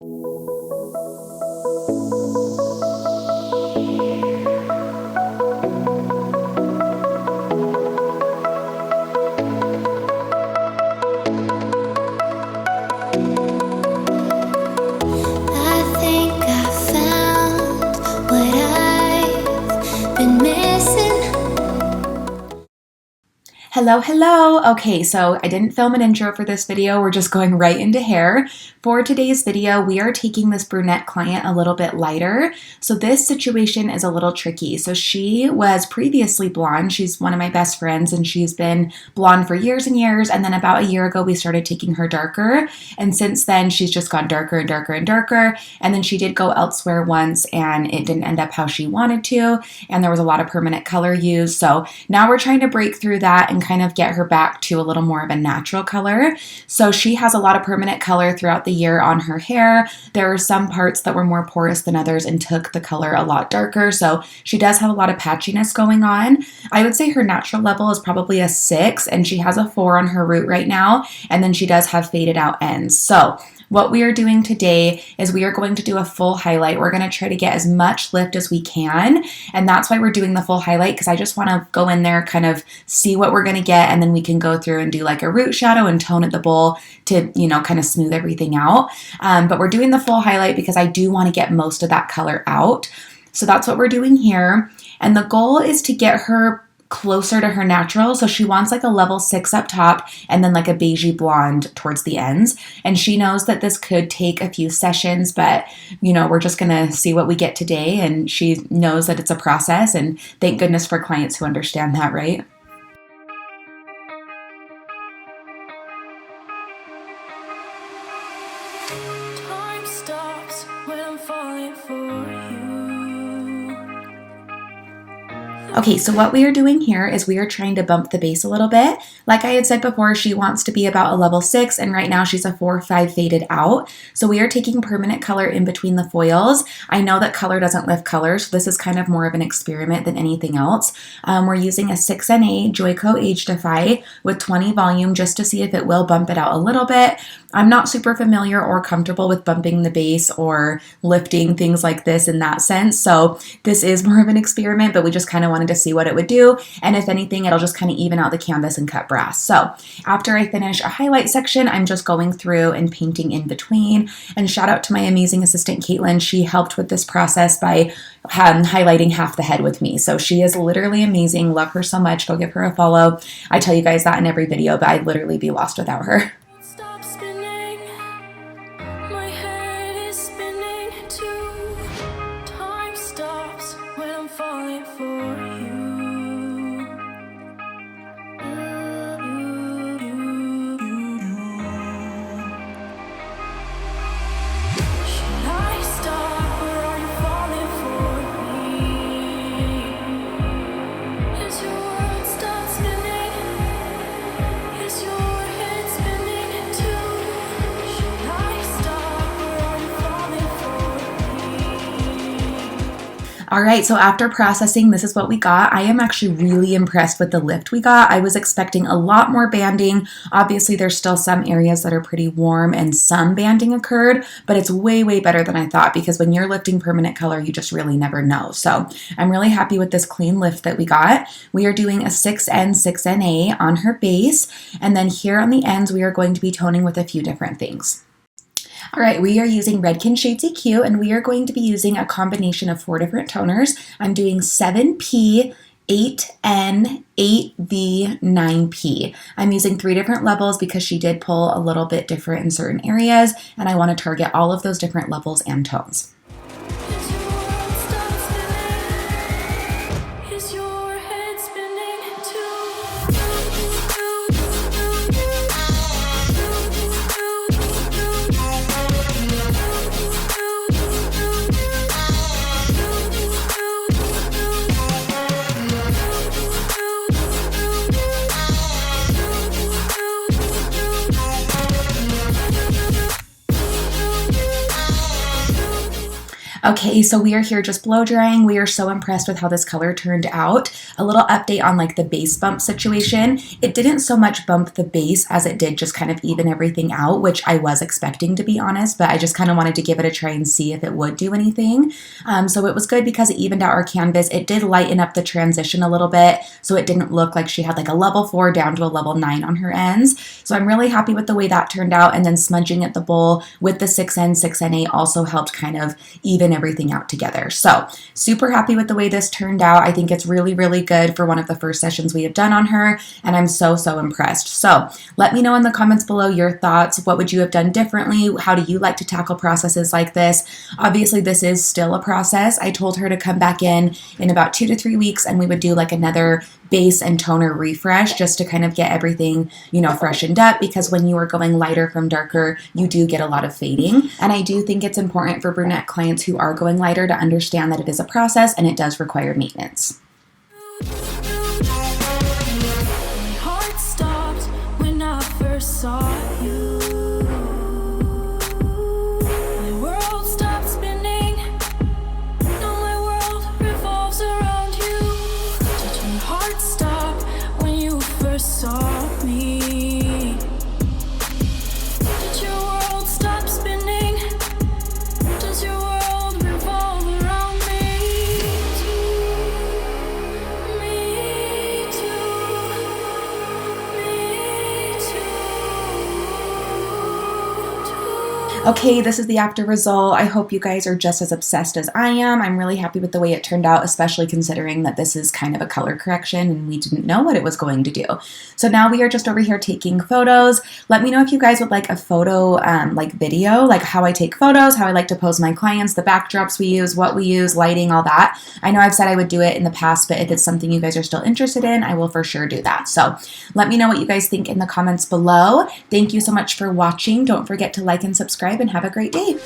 Hello. Okay, so I didn't film an intro for this video. We're just going right into hair. For today's video, we are taking this brunette client a little bit lighter. So this situation is a little tricky. So she was previously blonde. She's one of my best friends and she's been blonde for years and years. And then about a year ago, we started taking her darker. And since then, she's just gone darker and darker and darker. And then she did go elsewhere once and it didn't end up how she wanted to. And there was a lot of permanent color used. So now we're trying to break through that and kind of get her back to a little more of a natural color. So she has a lot of permanent color throughout the year on her hair. There are some parts that were more porous than others and took the color a lot darker. So she does have a lot of patchiness going on. I would say her natural level is probably a 6 and she has a 4 on her root right now. And then she does have faded out ends. So what we are doing today is we are going to do a full highlight. We're going to try to get as much lift as we can. And that's why we're doing the full highlight, because I just want to go in there, kind of see what we're going to get. And then we can go through and do like a root shadow and tone at the bowl to, kind of smooth everything out. But we're doing the full highlight because I do want to get most of that color out. So that's what we're doing here. And the goal is to get her closer to her natural. So she wants like a level 6 up top and then like a beigey blonde towards the ends. And she knows that this could take a few sessions, but we're just going to see what we get today. And she knows that it's a process, and thank goodness for clients who understand that, right? Time stops when I'm falling for you. Okay, so what we are doing here is we are trying to bump the base a little bit. Like I had said before, she wants to be about a level 6, and right now she's a 4 or 5 faded out. So we are taking permanent color in between the foils. I know that color doesn't lift color, so this is kind of more of an experiment than anything else. We're using a 6NA Joico Age Defy with 20 volume just to see if it will bump it out a little bit. I'm not super familiar or comfortable with bumping the base or lifting things like this in that sense. So this is more of an experiment, but we just kind of wanted to see what it would do. And if anything, it'll just kind of even out the canvas and cut brass. So after I finish a highlight section, I'm just going through and painting in between. And shout out to my amazing assistant, Caitlin. She helped with this process by highlighting half the head with me. So she is literally amazing. Love her so much. Go give her a follow. I tell you guys that in every video, but I'd literally be lost without her. Stop spinning. My head is spinning too. Time stops when I'm falling for you. Should I stop or are you falling for me? Is your world stop spinning? Is your head spinning too? Should I stop or are you falling for me? All right, so after processing, this is what we got. I am actually really impressed with the lift we got. I was expecting a lot more banding. Obviously, there's still some areas that are pretty warm and some banding occurred, but it's way, way better than I thought, because when you're lifting permanent color, you just really never know. So I'm really happy with this clean lift that we got. We are doing a 6N, 6NA on her base, and then here on the ends, we are going to be toning with a few different things. All right, we are using Redken Shades EQ, and we are going to be using a combination of 4 different toners. I'm doing 7P, 8N, 8V, 9P. I'm using 3 different levels because she did pull a little bit different in certain areas, and I want to target all of those different levels and tones. Is your world stop spinning? Is your head spinning too? Okay, so we are here just blow drying. We are so impressed with how this color turned out. A little update on like the base bump situation. It didn't so much bump the base as it did just kind of even everything out, which I was expecting, to be honest, but I just kind of wanted to give it a try and see if it would do anything. So it was good because it evened out our canvas. It did lighten up the transition a little bit, so it didn't look like she had like a level 4 down to a level 9 on her ends. So I'm really happy with the way that turned out, and then smudging at the bowl with the 6N, 6N8 also helped kind of even everything out together. So super happy with the way this turned out. I think it's really, really good for one of the first sessions we have done on her, and I'm so impressed. So let me know in the comments below your thoughts. What would you have done differently? How do you like to tackle processes like this? Obviously, this is still a process. I told her to come back in about 2 to 3 weeks, and we would do like another base and toner refresh just to kind of get everything, freshened up, because when you are going lighter from darker, you do get a lot of fading. And I do think it's important for brunette clients who are going lighter to understand that it is a process and it does require maintenance. My heart stopped when I first saw you. My world stopped spinning. Now my world revolves around you. Did your heart stop when you first saw me? Did your world stop spinning? Does your world revolve around me? Me too. Me too. Okay, this is the after result. I hope you guys are just as obsessed as I am. I'm really happy with the way it turned out, especially considering that this is kind of a color correction and we didn't know what it was going to do. So now we are just over here taking photos. Let me know if you guys would like a photo like video, like how I take photos, how I like to pose my clients, the backdrops we use, what we use, lighting, all that. I know I've said I would do it in the past, but if it's something you guys are still interested in, I will for sure do that. So let me know what you guys think in the comments below. Thank you so much for watching. Don't forget to like and subscribe, and have a great day.